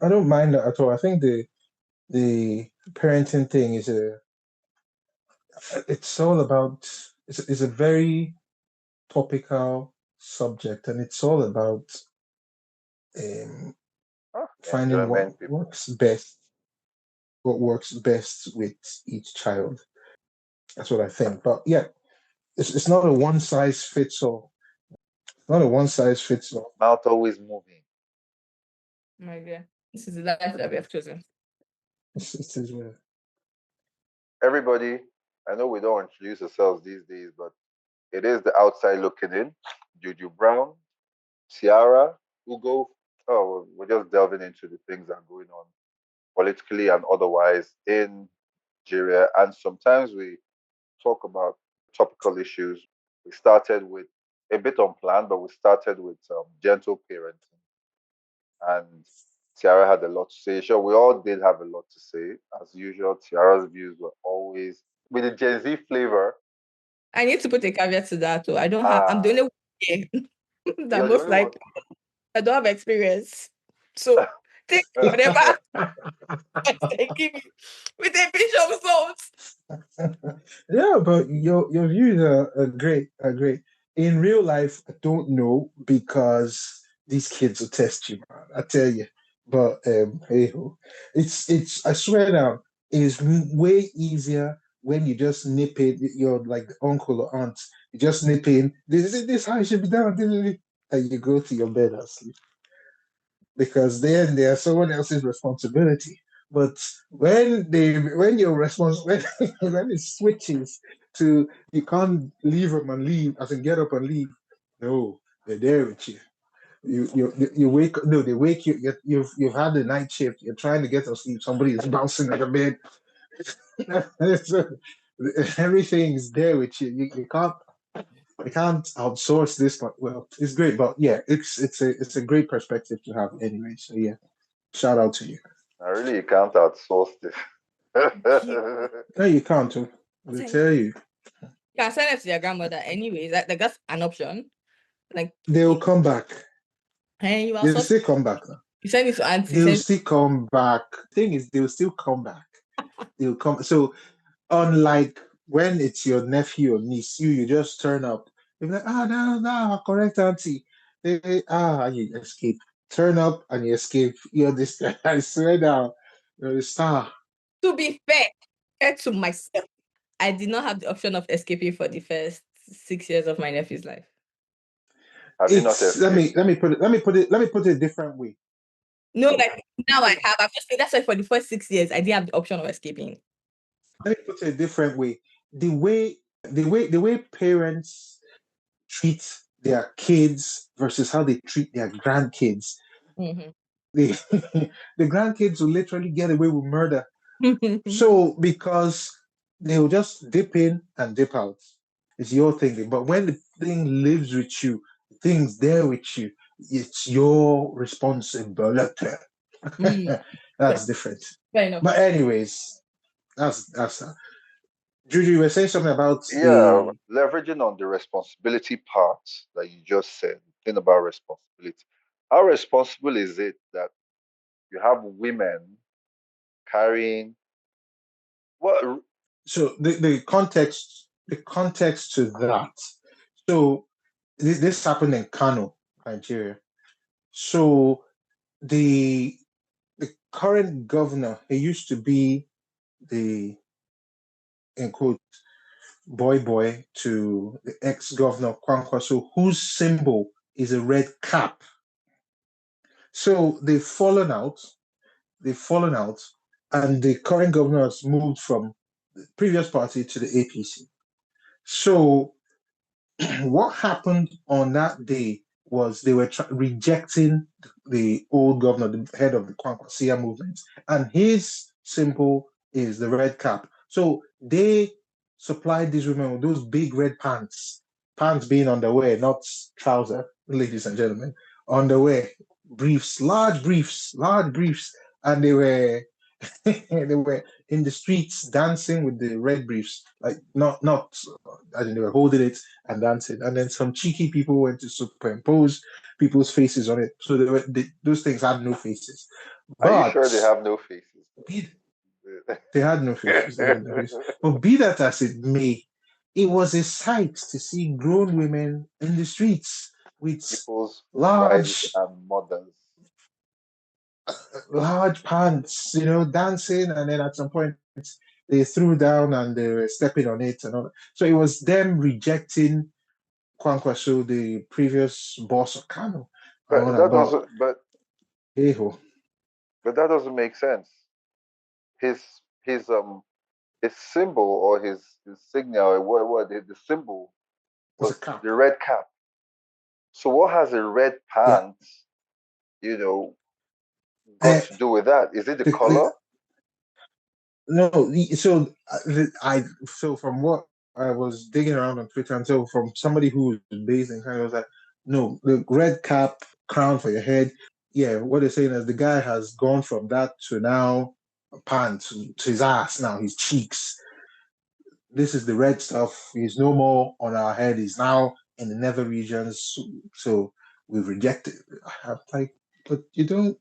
I don't mind that at all. I think the parenting thing is it's all about it's a very topical subject, and it's all about um, finding Enjoyment, people. what works best with each child. That's what I think. But yeah, it's not a one size fits all. Not a one size fits all. Mouth always moving. My dear, this is the life that we have chosen. It is Everybody, I know we don't introduce ourselves these days, but it is the outside looking in. Juju Brown, Ciara, Ugo. Oh, we're just delving into the things that are going on politically and otherwise in Nigeria. And sometimes we talk about topical issues. We started with a bit unplanned, but we started with gentle parenting. And Tiara had a lot to say. Sure, we all did have a lot to say. As usual, Tiara's views were always with the Gen Z flavor. I need to put a caveat to that too. I'm the Ah, only one here that you're the most only one. like I don't have experience. So take whatever they give me with a pinch of salt. Yeah, but your views are great. Are great. In real life, I don't know because these kids will test you, man. I tell you. But hey ho, it's I swear now, it's way easier when you just nip it. You're like the uncle or aunt. You just nip in. This how it should be done, and you go to your bed and sleep because then they are someone else's responsibility. But when your response when it switches to you can't leave them and leave, as in get up and leave. No, they're there with you. You wake no, they wake you. You've had the night shift. You're trying to get to sleep. Somebody is bouncing at the bed. So, everything's there with you. You can't outsource this, but well, it's great. But yeah, it's a great perspective to have anyway. So yeah, shout out to you. I really can't outsource this. You No, you can't. Oh. I say tell you, can send it to your grandmother anyways. Like that's an option. Like they'll come back. and you They'll also still come back. you send it to auntie, They'll send still come back. Thing is, they'll still come back. They'll come. So unlike when it's your nephew or niece, you just turn up. You're like, no, no, correct, auntie. And you escape. Turn up and you escape. You're this guy. I swear down. You're the star. to be fair to myself. I did not have the option of escaping for the first 6 years of my nephew's life. Have you not It's let escaped? me let me put it let me put it let me put it a different way. No, like now I have. I'm just saying that's why for the first 6 years I didn't have the option of escaping. Let me put it a different way. The way parents treat their kids versus how they treat their grandkids. Mm-hmm. The the grandkids will literally get away with murder. So because they'll just dip in and dip out. It's your thinking. But when the thing lives with you, the thing's there with you, it's your responsibility. Mm. That's different. Fair enough. But anyways, that's Juju, you were saying something about Yeah, the leveraging on the responsibility part that you just said, thing about responsibility. How responsible is it that you have women carrying what? so the context to that. So this happened in Kano, Nigeria. So the the current governor, he used to be the in quote boy to the ex-governor Kwankwaso, whose symbol is a red cap. So they've fallen out, and the current governor has moved from the previous party to the APC. So what happened on that day was they were rejecting the old governor, the head of the Kwankwasia movement, and his symbol is the red cap. So they supplied these women with those big red pants, pants being underwear, not trouser, ladies and gentlemen, underwear, briefs, large briefs, and they were They were in the streets dancing with the red briefs, like not I don't know, they were holding it and dancing. And then some cheeky people went to superimpose people's faces on it. So those things had no faces. Are you But sure they have no faces be, they had no faces. They had no faces. But be that as it may, it was a sight to see grown women in the streets with People's wives large and mothers. large pants, dancing, and then at some point they threw down and they were stepping on it and all. So it was them rejecting Kwankwaso, the previous boss of Kano, and But all that that. But doesn't. But hey ho, but that doesn't make sense. His his his symbol or his signal, or what the symbol was a was cap. the red cap. So what has a red Yeah. pants, you know, got Uh, to do with that? Is it the the color? no, so from what I was digging around on Twitter, and so from somebody who was based in kind of was like, no, the red cap crown for your head. Yeah, what they're saying is the guy has gone from that to now pants to his ass now, his cheeks. This is the red stuff. He's no more on our head. He's now in the nether regions. So we've rejected. I'm like, but you don't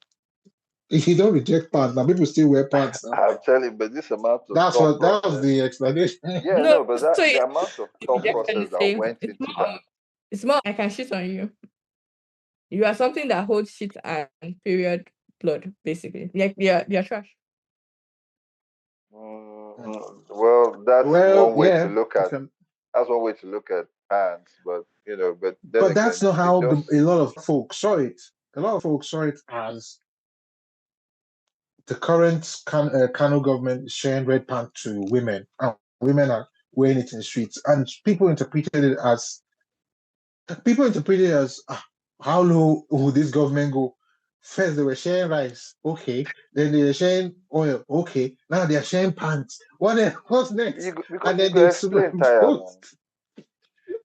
reject pants now. People still wear pants now. I'm telling you, but this amount of That's thought what that was process. the explanation. Yeah, No, no, but so the amount of thought rejection process is that safe. went It's into more that. of I can shit on you. You are something that holds shit and period blood, basically. Like you're trash. Well, that's Well, one way to yeah, look at. That's one way to look at pants, but but then but that's again, not it how just a lot of folks saw it. A lot of folks saw it as the current Kano government is sharing red pants to women, and women are wearing it in the streets, and people interpreted it as how low will this government go? First, they were sharing rice, okay. Then they were sharing oil, okay. Now they are sharing pants. What's next? because And you then could they explain tire now. superimposed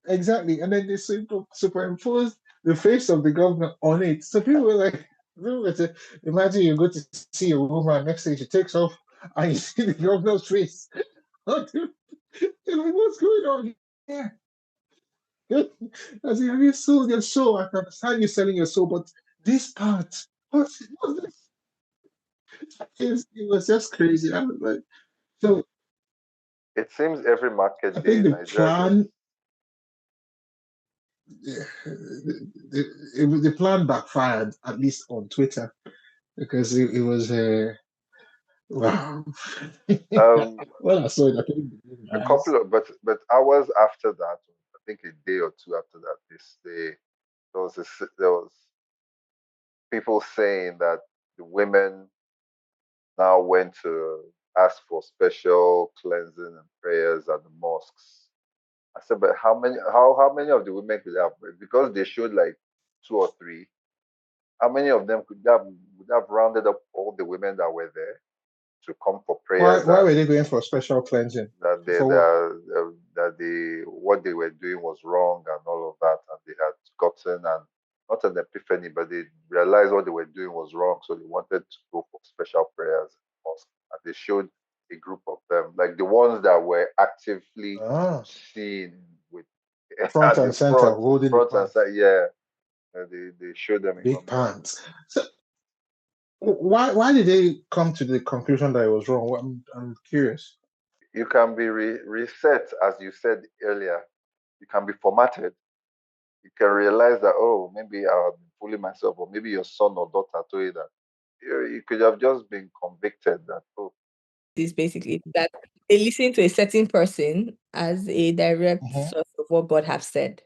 exactly, and then they superimposed the face of the government on it. So people were saying, imagine you go to see a woman next thing she takes off, and you see the governor's face. What's going on here? As in, have you sold your soul? I can understand you selling your soul, but this part, what's this? It was just crazy. I was like, so It seems every market I day think in the Nigeria just plan, the plan backfired, at least on Twitter, because it was wow. um When I saw it, I couldn't believe a my eyes. couple of but hours after that, I think a day or two after that, there was people saying that the women now went to ask for special cleansing and prayers at the mosques. I said, but how many of the women could have, because they showed like two or three, how many of them would have rounded up all the women that were there to come for Why prayers, why and were they going for special cleansing? that For what? what they were doing was wrong and all of that, and they had gotten and not an epiphany, but they realized what they were doing was wrong, so they wanted to go for special prayers in the mosque, and they showed a group of them, like the ones that were actively Ah, seen with front at and the center, front, holding the front and pants, side, yeah. They showed them in big comparison. pants. So why did they come to the conclusion that it was wrong? I'm curious. You can be reset, as you said earlier. You can be formatted. You can realize that, oh, maybe I've been fooling myself, or maybe your son or daughter told you that. You could have just been convicted that, oh, This basically that they listen to a certain person as a direct Hmm. source of what God have said.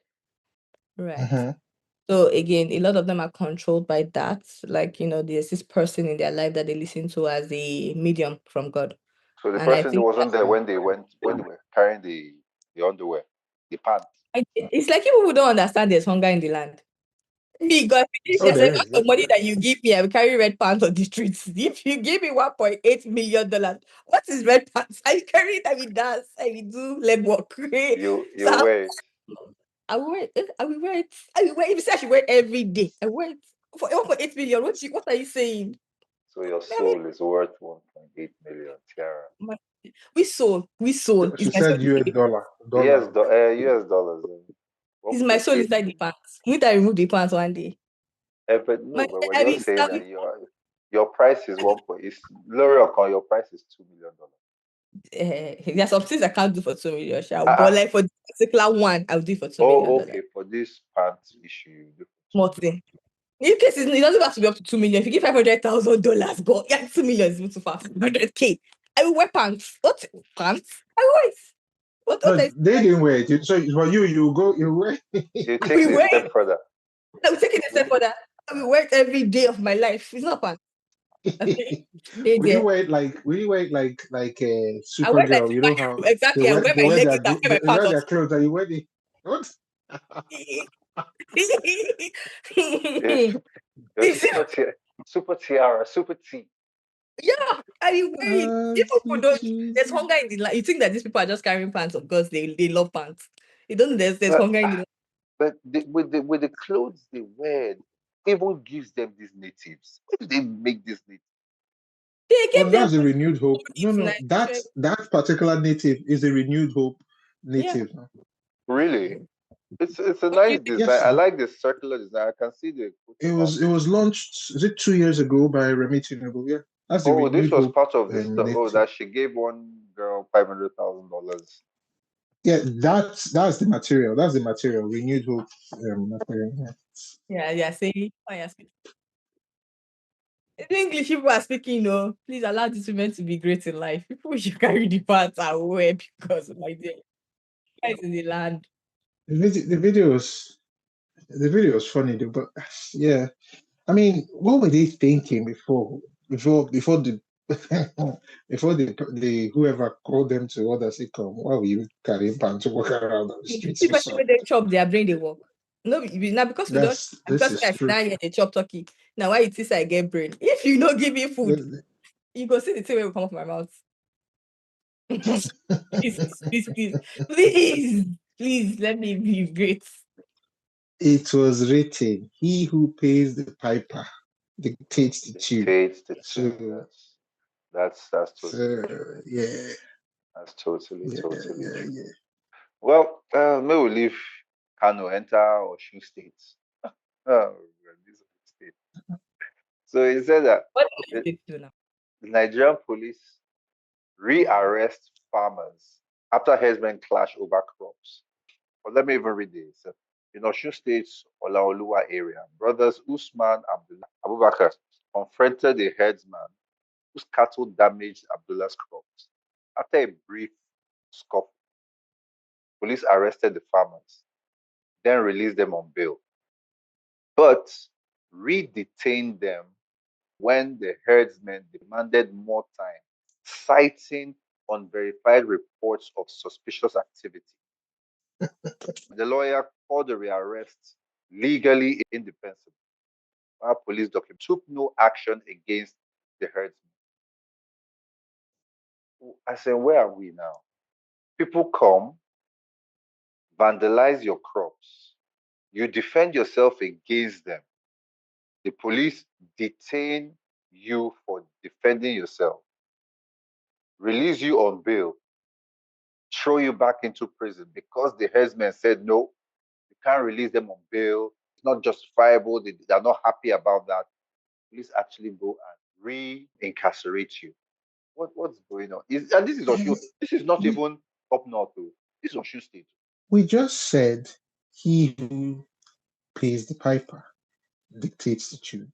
Right. Hmm. So again, a lot of them are controlled by that. Like, there's this person in their life that they listen to as a medium from God. so the And I person think wasn't there when they were carrying the underwear, the pants. it's like people who don't understand there's hunger in the land. Me, God, if Oh, there's a there lot is. of Yes, money there that is. you give me, I will carry red pants on the streets. If you give me $1.8 million, what is red pants? I carry it, I will dance, I will do leg work. You So wear it. I will wear it. I will wear it. I will wear it. If you say I should wear it every day, I wear it. For 1.8 million, what are you saying? So your I mean, soul is worth 1.8 million, Tiara. my, we soul She is my soul. said US dollar, dollar. US dollars. Is my soul 1.8 inside the million. pants. Won't I remove the pants one day? But My no, but we're I just mean, saying that your price is one point. It's L'Oreal. Your price is $2 million. there's some things I can't do for 2 million, sha. But Uh-uh. like for this particular one, I'll do for $2 million. Oh, okay. For this pants issue, you do for More thing. In case it doesn't have to be up to 2 million. If you give $500,000, but yeah, 2 million is even too far. 500K. I will wear pants. What pants? I will wear it. What No, I they didn't wait. So for you, you go, you wait. You take we it a wear it. step further. I will take it a step further. I will wear it every day of my life. It's not pants. Okay. They Will you there. wait like? Will you wait like a I wear like Supergirl? You know how exactly. I wear they my wear their leggings. I wear my they pants wear on their clothes and you wear the what? Yes, your This- super tiara, super T. yeah, I wear it. People who don't, there's Jesus. hunger in the land. You think that these people are just carrying pants because they love pants. You don't, there's But hunger in the land. with the clothes they wear, even gives them these natives. Where do they make this native? They Oh, gave them that's a renewed hope. No, it's no, nice. that particular native is a renewed hope Yeah. native. No? Really? It's a But nice Yes, design. I sir. like the circular design. I can see the It photo was it mounted. was launched, is it 2 years ago by Remy Tinubu? Yeah, that's the Oh, this renewed was hope part of the stuff. Oh, native. that she gave one girl $500,000. Yeah, that's the material. That's the material. Renewed hope material. yeah, saying, oh, yeah, speaking. In English, people are speaking, please allow these women to be great in life. People should carry the pants away because, my dear, guys in the land. The video was funny though, but yeah. I mean, what were they thinking before the before the whoever called them to order say come? Why were you carrying pants to walk around on the streets or People something? when they chop their brain, they work. No, now because we don't, This because is I sit true. down here, they chop turkey. Now, why it is I get brain? If you don't give me food, It you go see the thing will come off my mouth. please, please, please, please, please, let me be great. was written, "He who pays the piper dictates the tune." Dictates the tune. So, That's totally so true. yeah, That's totally, yeah, totally yeah, true. yeah. Well, may we leave Kano, enter Osun State. Oh, this state. So he said that What do the, you do now? the Nigerian police rearrest farmers after herdsmen clash over crops. But let me even read this. In Osun State's Olaoluwa area, brothers Usman Abubakar confronted a herdsman whose cattle damaged Abdullah's crops. After a brief scuffle, police arrested the farmers, then released them on bail, but re-detained them when the herdsmen demanded more time, citing unverified reports of suspicious activity. The lawyer called the rearrest legally indefensible, while police documents took no action against the herdsmen. I said, where are we now? People come, vandalize your crops. You defend yourself against them. The police detain you for defending yourself, release you on bail, throw you back into prison because the herdsmen said no, you can't release them on bail. It's not justifiable. They're not happy about that. Police actually go and re-incarcerate you. What's going on? And this is Oshu. This is not We even up north, though. This is Oshu State. we just said, "He who pays the piper dictates the tune."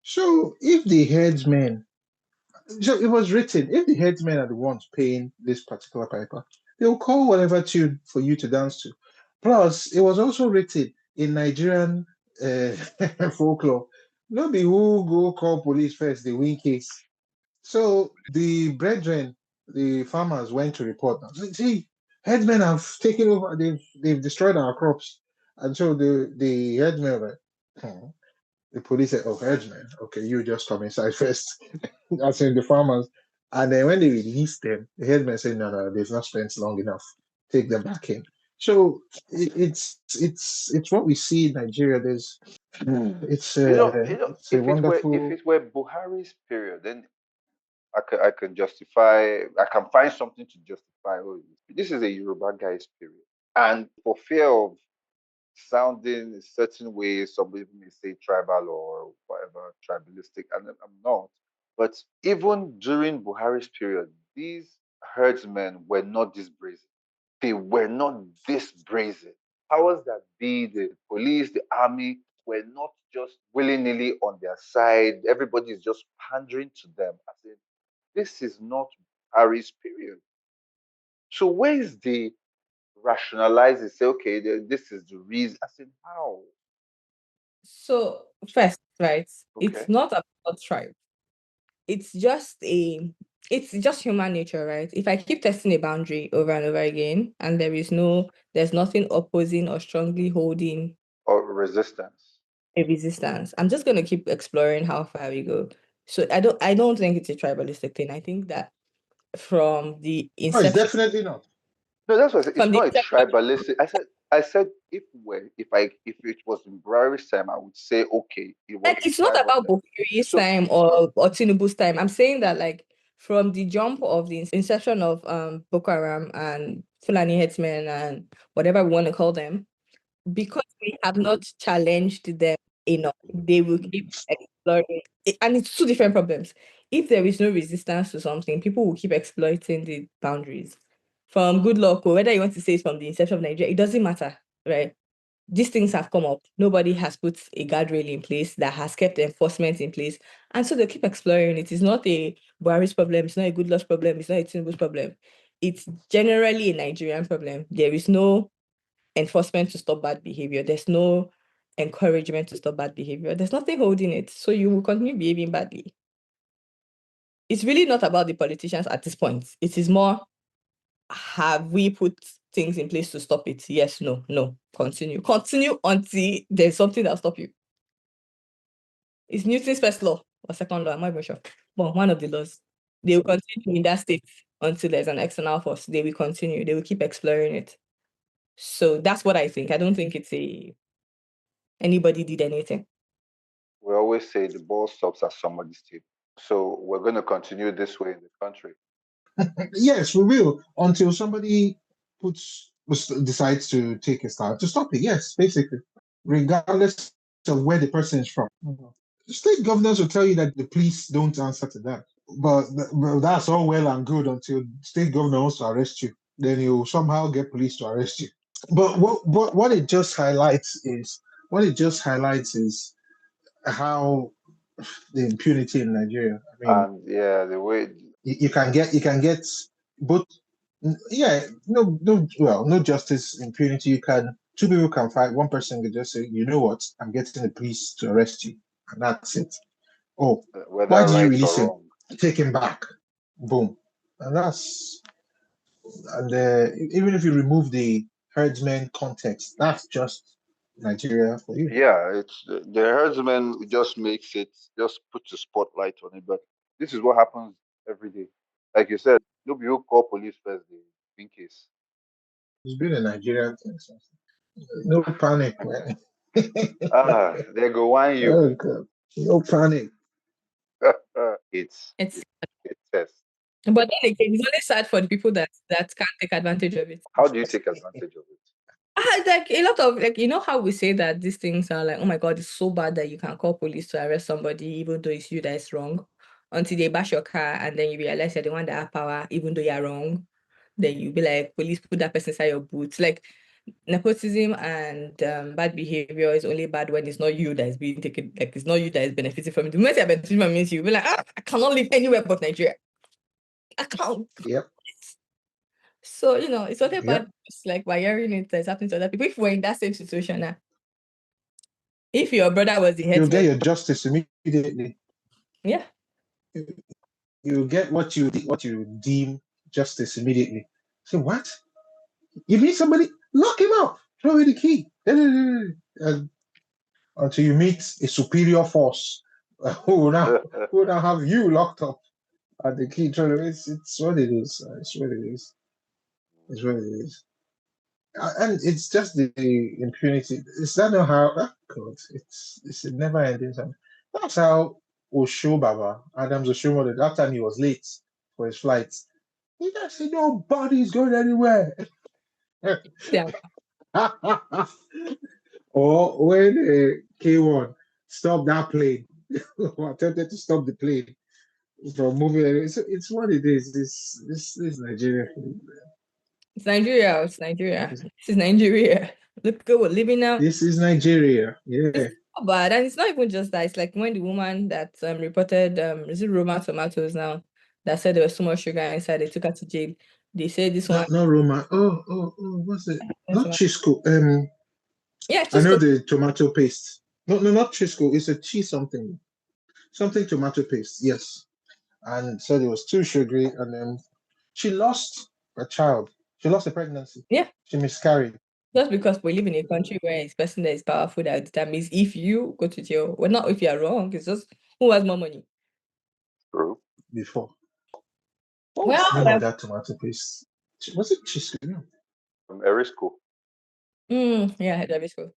So if the headsmen, so it was written, if the headsmen are the ones paying this particular piper, they'll call whatever tune for you to dance to. Plus, it was also written in Nigerian uh, folklore. No be who go call police first, they win case. So the brethren, the farmers went to report. Now. See, headsmen have taken over. They've destroyed our crops, and so the headsmen were. "Hmm." The police said, "Oh, herdsmen, okay, you just come inside first." That's in the farmers. And then when they released them, the headsman said, "No, no, they've not spent long enough. Take them back in." So it's what we see in Nigeria. There's it's a If wonderful. it were Buhari's period, then I can justify. I can find something to justify. Oh, this is a Yoruba guy's period, and for fear of sounding a certain way, somebody may say tribal or whatever, tribalistic, and I'm not. But even during Buhari's period, these herdsmen were not this brazen. They were not this brazen. Powers that be, the police, the army, were not just willy nilly on their side. Everybody is just pandering to them. I said, this is not Buhari's period. So where is the rationalize it? Say, okay, this is the reason. I said, how? So first, right, it's Okay. not about tribe. It's just a it's just human nature, right? If I keep testing a boundary over and over again and there's nothing opposing or strongly holding Or resistance. a resistance, I'm just gonna keep exploring how far we go. So I don't think it's a tribalistic thing. I think that from the No, it's inception definitely not. No, that's what I said. It's from the not a inception tribalistic. I said if it was in Buhari's time, I would say okay, it was like a it's not tribal about thing. Buhari's So time or Tinubu's time. I'm saying that like from the jump of the inception of Boko Haram and Fulani headsmen and whatever we want to call them, because we have not challenged them enough, they will keep exploring. And it's two different problems. If there is no resistance to something, people will keep exploiting the boundaries. From good luck, or whether you want to say it's from the inception of Nigeria, it doesn't matter, right? These things have come up. Nobody has put a guardrail in place that has kept enforcement in place. And so they keep exploring it. It's not a Buhari's problem. It's not a good loss problem. It's not a Tinubu's problem. It's generally a Nigerian problem. There is no enforcement to stop bad behavior. There's no encouragement to stop bad behavior. There's nothing holding it. So you will continue behaving badly. It's really not about the politicians at this point. It is more, have we put things in place to stop it? Yes, no, no. Continue. Continue until there's something that'll stop you. It's Newton's first law or second law, I'm not even sure. Well, one of the laws. They will continue in that state until there's an external force. They will continue. They will keep exploring it. So that's what I think. I don't think it's anybody did anything. we always say the ball stops at somebody's table. So we're going to continue this way in the country. Yes, we will until somebody decides to take a start to stop it. Yes, basically, regardless of where the person is from. Mhm. State governors will tell you that the police don't answer to that, but that's all well and good until state governor wants to arrest you. Then you somehow get police to arrest you. But what it just highlights is how the impunity in Nigeria. I mean, And yeah, the way you can get both. Yeah, no justice, impunity. Two people can fight. One person can just say, you know what, I'm getting the police to arrest you, and that's it. Oh, why whether did you right or release him? wrong. Take him back. Boom. Even if you remove the herdsmen context, that's just Nigeria for you. Yeah, it's the herdsman just makes it, just puts a spotlight on it. But this is what happens every day. Like you said, nobody will call police first, they in case. It's been a Nigerian thing. So no panic, man. Ah, they go whine you. Oh God. No panic. it's It's it's a test. but then again, it's only sad for the people that can't take advantage of it. How do you take advantage of it? Like a lot of like how we say that these things are like, oh my god, it's so bad that you can call police to arrest somebody even though it's you that is wrong, until they bash your car and then you realize you're the one that have power even though you're wrong. Then you be like, police, put that person inside your boots. Like nepotism and bad behavior is only bad when it's not you that is being taken, like it's not you that is benefiting from it. The moment you're benefiting from it, you'll be like, I cannot live anywhere but Nigeria. I can't. Yep. So, it's not about Yep. just like by hearing it that's happening to other people. If we're in that same situation now, if your brother was the You'll get headsman, your justice immediately. yeah. You'll get what you deem justice immediately. So what? You meet somebody, lock him up, throw away the key. And until you meet a superior force who will now have you locked up at the key. It's what it is. It's what it is. It's what it is. And it's just the impunity. Is that not how? Oh God, it's a never ending time. That's how Osho Baba, Adams Osho, that time he was late for his flight. He just said nobody's going anywhere. Yeah. Or when K1 stopped that plane, or attempted to stop the plane from moving. It's what it is. This Nigeria. It's Nigeria. It's Nigeria. This is Nigeria. Look at we're living now. This is Nigeria. Yeah. It's not bad. And it's not even just that. It's like when the woman that reported is it Roma tomatoes now that said there was so much sugar inside, they took her to jail. They said this one. No Roma. Oh, what's it? Not Chisco. Yeah, I know Chisco. the tomato paste. No, not Chisco. It's a cheese something. Something tomato paste. Yes. And said it was too sugary, and then she lost a child. She lost a pregnancy. Yeah. She miscarried. Just because we live in a country where it's person that is powerful that determines if you go to jail. Well, not if you are wrong. It's just who has more money. True. Before. What was Well, the name of that tomato paste? Was it Chisco? No. From Erisco. Yeah, that is cool.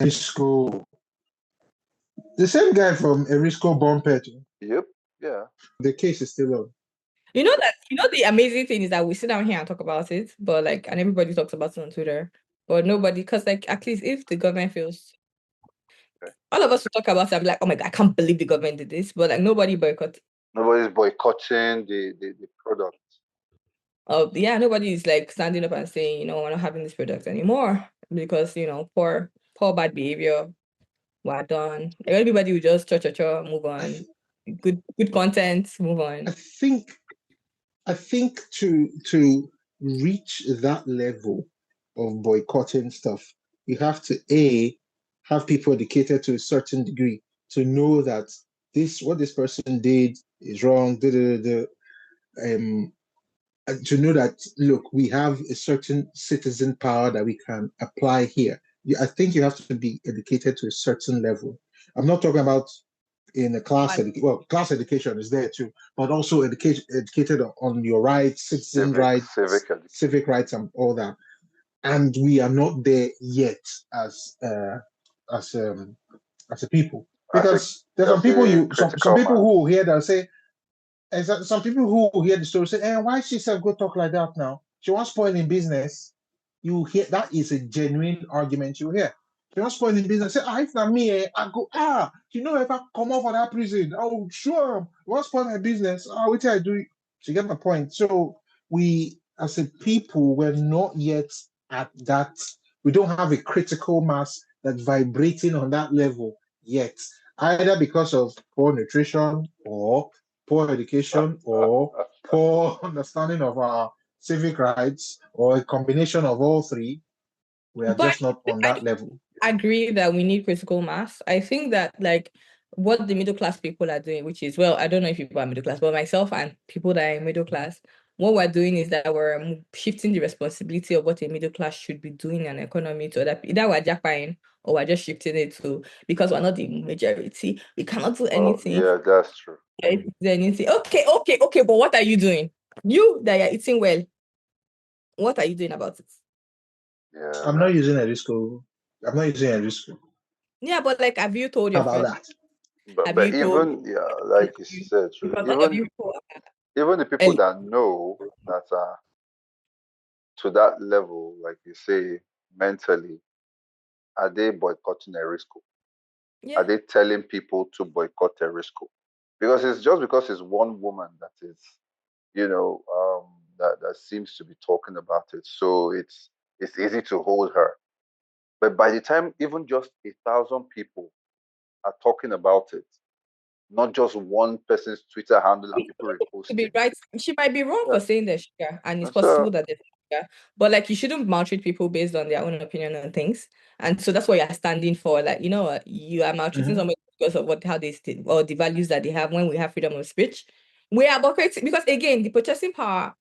Erisco. The same guy from Erisco Bumpet. Yep. Yeah. The case is still on. You know the amazing thing is that we sit down here and talk about it, but like, and everybody talks about it on Twitter, but nobody, because like, at least if the government feels, Okay. all of us will talk about it, I'm like, oh my God, I can't believe the government did this, but like, nobody boycott. Nobody's boycotting the product. Oh yeah, nobody is like standing up and saying, we're not having this product anymore because, poor bad behavior, we're done. Everybody will just move on. Good content, move on. I think to reach that level of boycotting stuff, you have to have people educated to a certain degree to know that what this person did is wrong. To know that look, we have a certain citizen power that we can apply here. I think you have to be educated to a certain level. I'm not talking about in a class class education is there too, but also educated on your rights, citizen rights, civic rights, and all that. And we are not there yet as as a people, because there's some people some people who hear that say, and some people who hear the story say, why she said go talk like that now? She wants spoiling business. You hear that is a genuine argument you hear. She wants spoiling business. Say, if not me, I go, if I come out of that prison, oh, sure, what's spoil my business? What I do? So you get my point. So we, as a people, we're not yet at that. We don't have a critical mass that's vibrating on that level yet, either because of poor nutrition or poor education or poor understanding of our civic rights or a combination of all three. We are just not on that level. I agree that we need critical mass. I think that like what the middle class people are doing, which is, well, I don't know if people are middle class, but myself and people that are in middle class, what we're doing is that we're shifting the responsibility of what a middle class should be doing in an economy to that either we're jackpying or we're just shifting it to, because we're not the majority, we cannot do anything. Yeah, that's true. Anything. Okay, but what are you doing? You that are eating well, what are you doing about it? Yeah, I'm not using Erisco. I'm not using Erisco. Yeah, but like, have you told your about friends? But even like you said, even the people that know that are to that level, like you say, mentally, are they boycotting Erisco? Yeah. Are they telling people to boycott Erisco? Because it's just because it's one woman that is, that seems to be talking about it. So it's easy to hold her. But by the time even just 1,000 people are talking about it, not just one person's Twitter handle and people reposting. To be right, she might be wrong for saying that sugar, and it's possible that there's sugar. But like, you shouldn't maltreat people based on their own opinion on things. And so that's what you're standing for. Like, you are maltreating somebody because of how they or the values that they have. When we have freedom of speech, we are boycotting, because again, the purchasing power,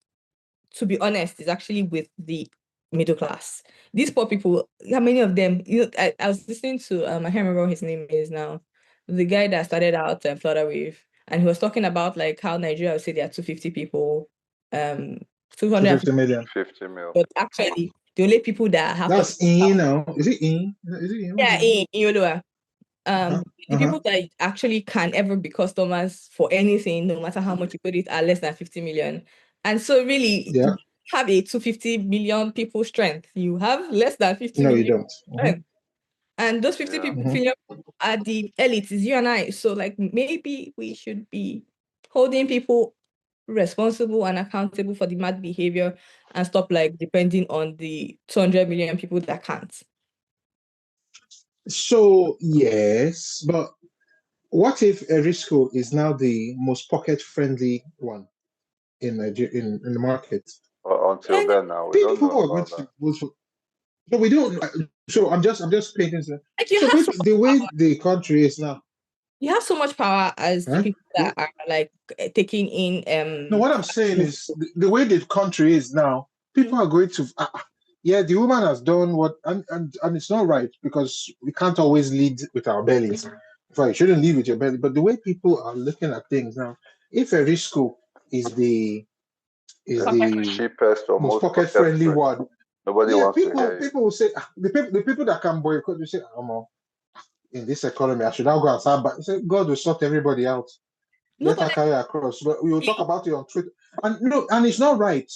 to be honest, is actually with the middle class. These poor people, how many of them? I was listening to I can't remember what his name is now. The guy that started out Florida Wave, and he was talking about like how Nigeria would say there are 250 people, 250 million. 50 million. But actually, the only people that have That's in now. Is it in? Is it in? What's yeah, it in? in Yoruba. Uh-huh. The Uh-huh. people that actually can ever be customers for anything, no matter how much you put it, are less than 50 million. And so really Yeah. you have a 250 million people strength. You have less than 50 No, you million don't. Uh-huh. strength. And those 50 Yeah. people Mm-hmm. million are the elites, is you and I. So like maybe we should be holding people responsible and accountable for the mad behavior and stop like depending on the 200 million people that can't. So yes, but what if Erisco is now the most pocket-friendly one in Nigeria in the market? Until And then, now we don't People know are going about to that. vote for. No, we don't. So I'm just painting. like you So have so people, the way the country is now, you have so much power as the right? people that are like taking in No, what I'm saying is the way the country is now, people are going to. Yeah, the woman has done what, and it's not right because we can't always lead with our bellies. In fact, you shouldn't lead with your belly. But the way people are looking at things now, if a Risco is the is pocket The the cheapest or most most pocket pocket friendly friendly. one, Nobody yeah, wants to people hear you. people will say the people that can boycott, you say, oh, in this economy, I should now go and start. But say, God will sort everybody out. no, Let but her carry across. But we will like, talk about it on Twitter. And no, and it's not right.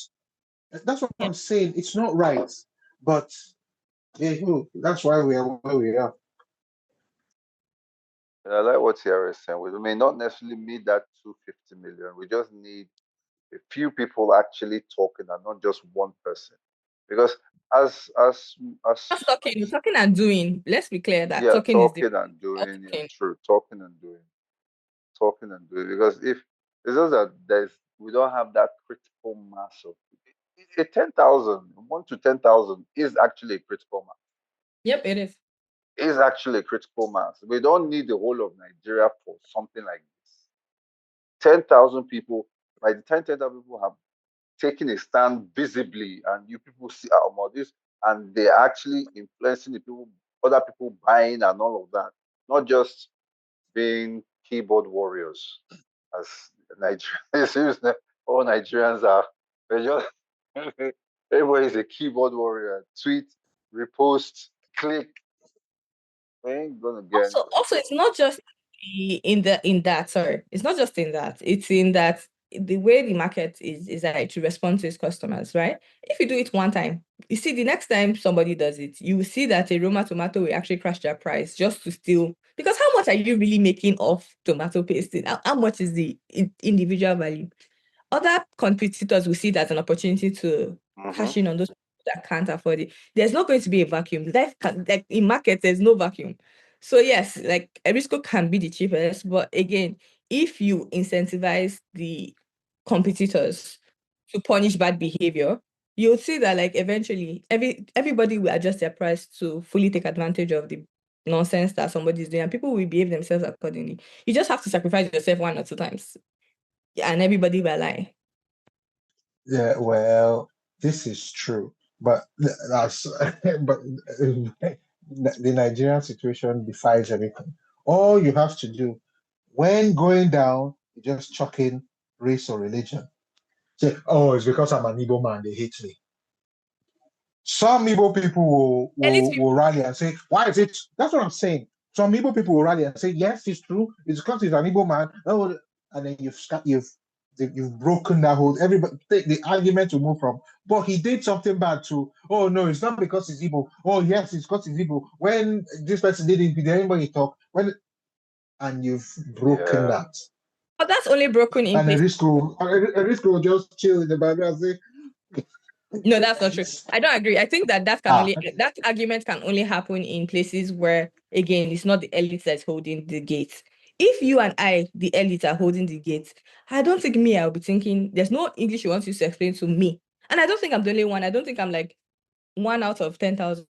That's what yeah. I'm saying. It's not right. But yeah, that's why we are where we are. And I like what Sierra is saying. We may not necessarily need that 250 million. We just need a few people actually talking and not just one person. Because as as Not as talking and doing. Let's be clear that yeah, talking is the talking and not doing, yeah, talking. true. Talking and doing. Because if it's just that we don't have that critical mass of a 10,000, 1 to 10,000 is actually a critical mass. Yep, it is. Is actually a critical mass. We don't need the whole of Nigeria for something like this. 10,000 people, by the time 10,000 people have taken a stand visibly, and you people see our models, and they're actually influencing the people, other people buying and all of that, not just being keyboard warriors, as Nigerians, all Nigerians are. They just everybody is a keyboard warrior. Tweet, repost, click. We ain't gonna get anywhere. Also, it's not just in that. Sorry, it's not just in that. It's in that the way the market is like to respond to its customers, right? If you do it one time, you see the next time somebody does it, you will see that a Roma tomato will actually crash their price just to steal. Because how much are you really making off tomato pasting? How much is the individual value? Other competitors will see it as an opportunity to Mm-hmm. cash in on those people that can't afford it. There's not going to be a vacuum. Like in markets, there's no vacuum. So yes, like Erisco can be the cheapest, but again, if you incentivize the competitors to punish bad behavior, you'll see that like eventually everybody will adjust their price to fully take advantage of the nonsense that somebody's doing, and people will behave themselves accordingly. You just have to sacrifice yourself one or two times, and everybody will lie. Yeah, well, this is true, but that's but the Nigerian situation defies everything. All you have to do when going down, you just chuck in race or religion. Say, oh, it's because I'm an Igbo man, they hate me. Some Igbo people will, Elite will, people. will rally and say, why is it? That's what I'm saying. Some Igbo people will rally and say, yes, it's true. It's because he's an Igbo man. Oh, and then you've broken that whole. Everybody take the argument to move from. But he did something bad too. Oh no, it's not because he's Igbo. Oh yes, it's because he's Igbo. When this person didn't, did anybody talk? When and you've broken Yeah. that. But that's only broken in And places. a risk will just chill in the background and say, No, that's not true. I don't agree. I think ah, that argument can only happen in places where again it's not the elite that's holding the gates. If you and I, the elite, are holding the gates, I don't think me, I'll be thinking there's no English you want you to explain to me. And I don't think I'm the only one. I don't think I'm like one out of 10,000